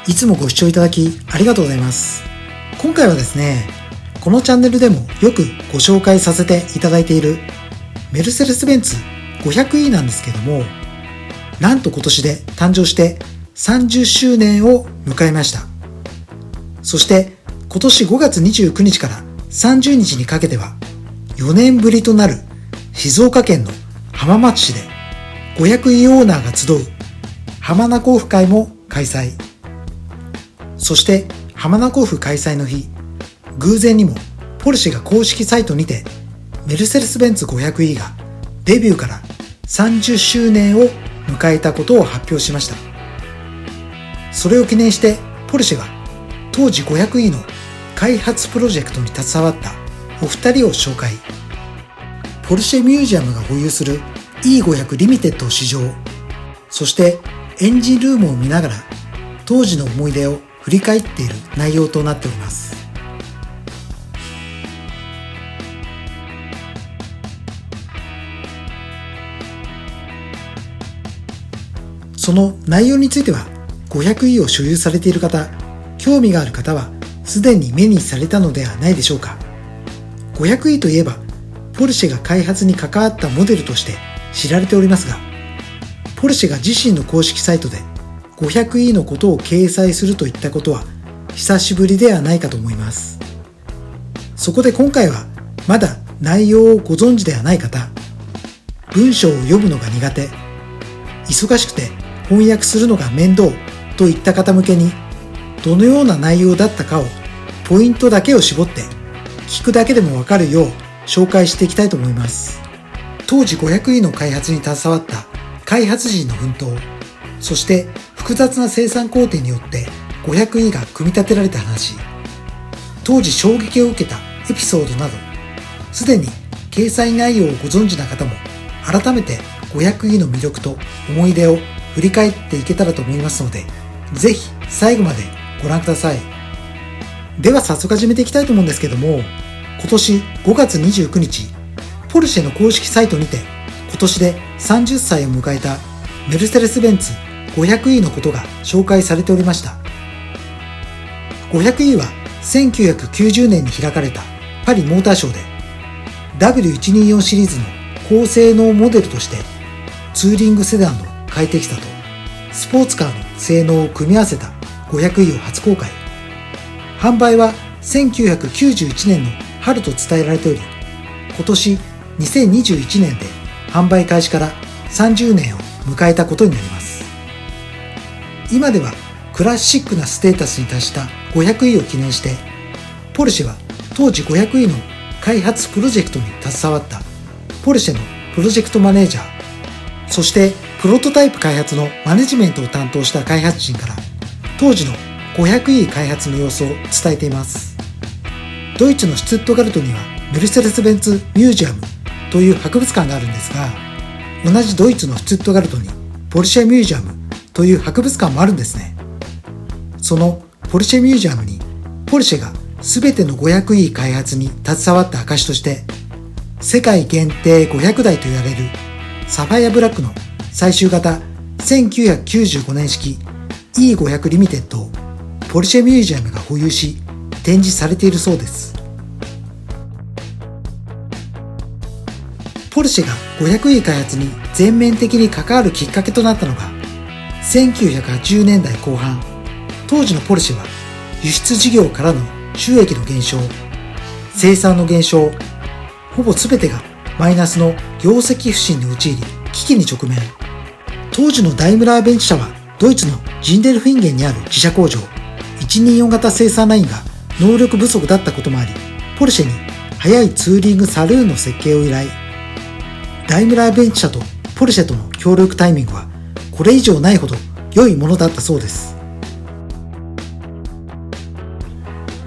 いつもご視聴いただきありがとうございます。今回はですね、このチャンネルでもよくご紹介させていただいているメルセデス・ベンツ 500E なんですけども、なんと今年で誕生して30周年を迎えました。そして今年5月29日から30日にかけては4年ぶりとなる静岡県の浜松市で 500E オーナーが集う浜名湖オフ会も開催。そして浜名湖オフ開催の日、偶然にもポルシェが公式サイトにてメルセデス・ベンツ 500E がデビューから30周年を迎えたことを発表しました。それを記念してポルシェが当時 500E の開発プロジェクトに携わったお二人を紹介。ポルシェミュージアムが保有する E500 リミテッドを試乗、そしてエンジンルームを見ながら当時の思い出を振り返っている内容となっております。その内容については 500E を所有されている方、興味がある方はすでに目にされたのではないでしょうか。 500E といえばポルシェが開発に関わったモデルとして知られておりますが、ポルシェが自身の公式サイトで 500E のことを掲載するといったことは久しぶりではないかと思います。そこで今回はまだ内容をご存知ではない方、文章を読むのが苦手、忙しくて翻訳するのが面倒といった方向けにどのような内容だったかをポイントだけを絞って聞くだけでもわかるよう紹介していきたいと思います。当時 500E の開発に携わった開発陣の奮闘、そして複雑な生産工程によって 500E が組み立てられた話、当時衝撃を受けたエピソードなど、すでに掲載内容をご存知な方も改めて 500E の魅力と思い出を振り返っていけたらと思いますので、ぜひ最後までご覧ください。では早速始めていきたいと思うんですけども、今年5月29日、ポルシェの公式サイトにて今年で30歳を迎えたメルセデス・ベンツ 500E のことが紹介されておりました。 500E は1990年に開かれたパリモーターショーで W124 シリーズの高性能モデルとしてツーリングセダンの快適さとスポーツカーの性能を組み合わせた 500E を初公開。販売は1991年の春と伝えられており、今年2021年で販売開始から30年を迎えたことになります。今ではクラシックなステータスに達した 500E を記念して、ポルシェは当時 500E の開発プロジェクトに携わったポルシェのプロジェクトマネージャー、そしてプロトタイプ開発のマネジメントを担当した開発陣から当時の 500E 開発の様子を伝えています。ドイツのシュツットガルトにはメルセデス・ベンツミュージアムという博物館があるんですが、同じドイツのシュツットガルトにポルシェミュージアムという博物館もあるんですね。そのポルシェミュージアムにポルシェが全ての 500E 開発に携わった証として、世界限定500台と言われるサファイアブラックの最終型1995年式 E500 リミテッドをポルシェミュージアムが保有し展示されているそうです。ポルシェが 500E 開発に全面的に関わるきっかけとなったのが1980年代後半、当時のポルシェは輸出事業からの収益の減少、生産の減少、ほぼ全てがマイナスの業績不振に陥り危機に直面。当時のダイムラーベンツ社はドイツのジンデルフィンゲンにある自社工場124型生産ラインが能力不足だったこともあり、ポルシェに速いツーリングサルーンの設計を依頼。ダイムラーベンツ社とポルシェとの協力タイミングはこれ以上ないほど良いものだったそうです。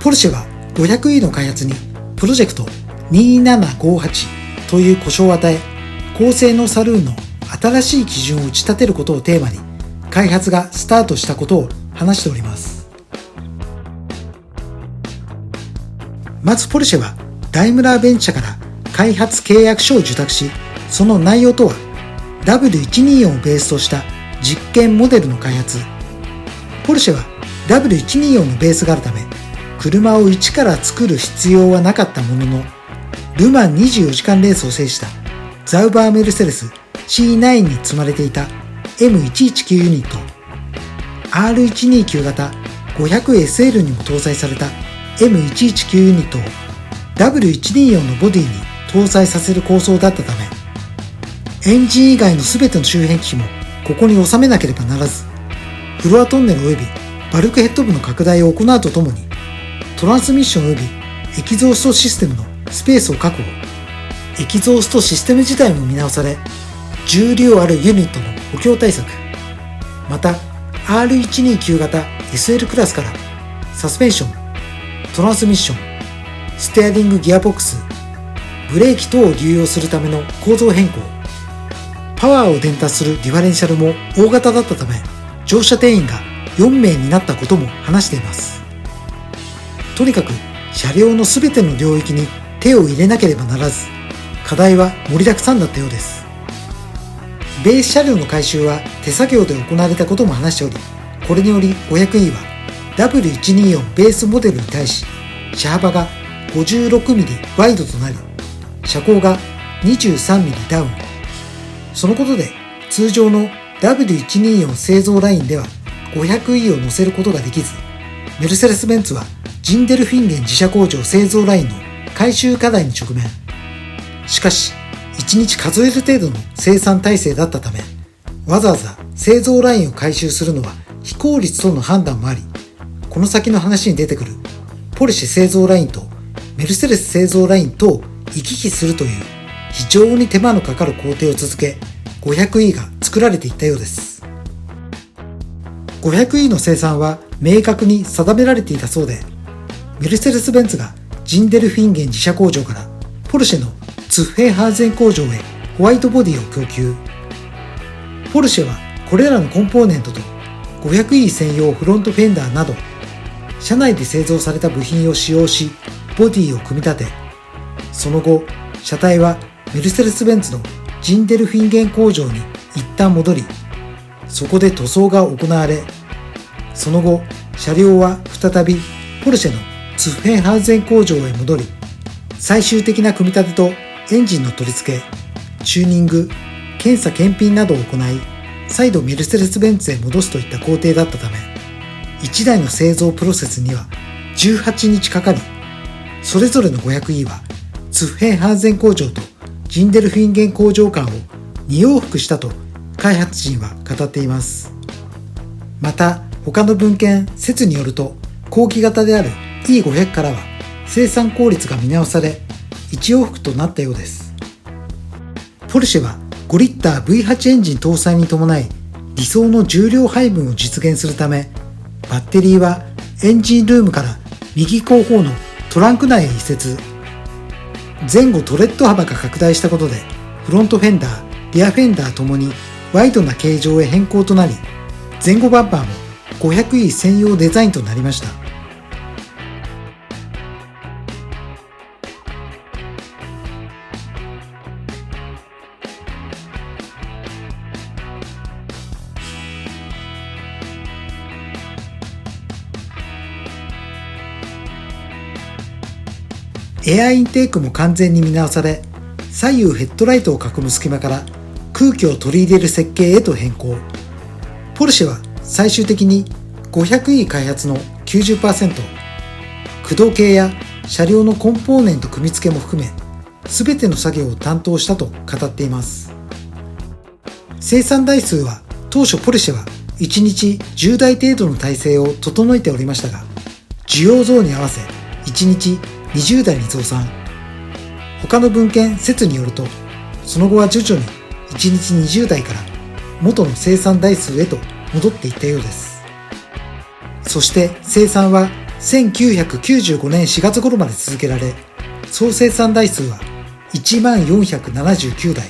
ポルシェは 500E の開発にプロジェクト2758という呼称を与え、高性能サルーンの新しい基準を打ち立てることをテーマに開発がスタートしたことを話しております。まずポルシェはダイムラーベンツ社から開発契約書を受託し、その内容とは W124 をベースとした実験モデルの開発。ポルシェは W124 のベースがあるため、車を一から作る必要はなかったものの、ルマン24時間レースを制したザウバーメルセデス C9 に積まれていた M119 ユニット、R129 型 500SL にも搭載された M119 ユニットを W124 のボディに搭載させる構想だったため、エンジン以外の全ての周辺機器もここに収めなければならず、フロアトンネル及びバルクヘッド部の拡大を行うとともに、トランスミッション及びエキゾーストシステムのスペースを確保、エキゾーストシステム自体も見直され、重量あるユニットの補強対策、また R129 型 SL クラスからサスペンション、トランスミッション、ステアリングギアボックス、ブレーキ等を流用するための構造変更、パワーを伝達するディファレンシャルも大型だったため、乗車定員が4名になったことも話しています。とにかく車両の全ての領域に手を入れなければならず、課題は盛りだくさんだったようです。ベース車両の改修は手作業で行われたことも話しており、これにより 500E は W124 ベースモデルに対し車幅が 56mm ワイドとなり、車高が 23mm ダウン。そのことで通常の W124 製造ラインでは 500E を乗せることができず、メルセデス・ベンツはジンデルフィンゲン自社工場製造ラインの改修課題に直面。しかし、1日数える程度の生産体制だったため、わざわざ製造ラインを改修するのは非効率との判断もあり、この先の話に出てくるポルシェ製造ラインとメルセデス製造ラインとを行き来するという非常に手間のかかる工程を続け、500E が作られていったようです。500E の生産は明確に定められていたそうで、メルセデス・ベンツがジンデルフィンゲン自社工場からポルシェのツッフェンハーゼン工場へホワイトボディを供給。ポルシェはこれらのコンポーネントと 500E 専用フロントフェンダーなど社内で製造された部品を使用しボディを組み立て、その後車体はメルセデス・ベンツのジンデルフィンゲン工場に一旦戻り、そこで塗装が行われ、その後車両は再びポルシェのツッフェンハウゼン工場へ戻り、最終的な組み立てとエンジンの取り付け、チューニング、検査検品などを行い、再度メルセデス・ベンツへ戻すといった工程だったため、1台の製造プロセスには18日かかり、それぞれの 500E はツッフェンハウゼン工場とジンデルフィンゲン工場間を2往復したと開発陣は語っています。また他の文献説によると、後期型である E500 からは生産効率が見直され1往復となったようです。ポルシェは5リッター V8 エンジン搭載に伴い理想の重量配分を実現するため、バッテリーはエンジンルームから右後方のトランク内へ移設。前後トレッド幅が拡大したことでフロントフェンダー、リアフェンダーともにワイドな形状へ変更となり、前後バンパーも 500E 専用デザインとなりました。エアインテークも完全に見直され、左右ヘッドライトを囲む隙間から空気を取り入れる設計へと変更。ポルシェは最終的に 500E 開発の 90%、駆動系や車両のコンポーネント組み付けも含め、全ての作業を担当したと語っています。生産台数は当初ポルシェは1日10台程度の体制を整えておりましたが、需要増に合わせ1日20台に増産。他の文献説によると、その後は徐々に1日20台から元の生産台数へと戻っていったようです。そして生産は1995年4月頃まで続けられ、総生産台数は1479台。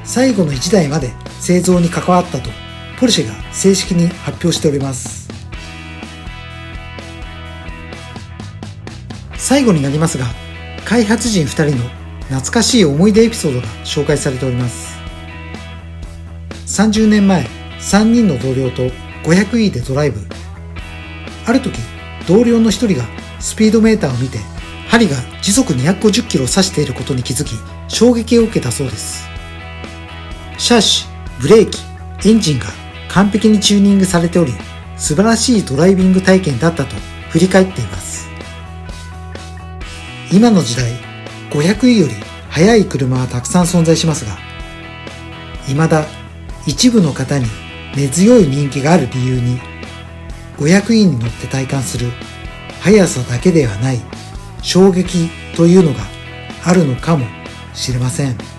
最後の1台まで製造に関わったとポルシェが正式に発表しております。最後になりますが、開発陣2人の懐かしい思い出エピソードが紹介されております。30年前、3人の同僚と 500E でドライブ。ある時、同僚の一人がスピードメーターを見て、針が時速250キロを指していることに気づき、衝撃を受けたそうです。シャーシ、ブレーキ、エンジンが完璧にチューニングされており、素晴らしいドライビング体験だったと振り返っています。今の時代、500E より速い車はたくさん存在しますが、未だ一部の方に根強い人気がある理由に、500E に乗って体感する速さだけではない衝撃というのがあるのかもしれません。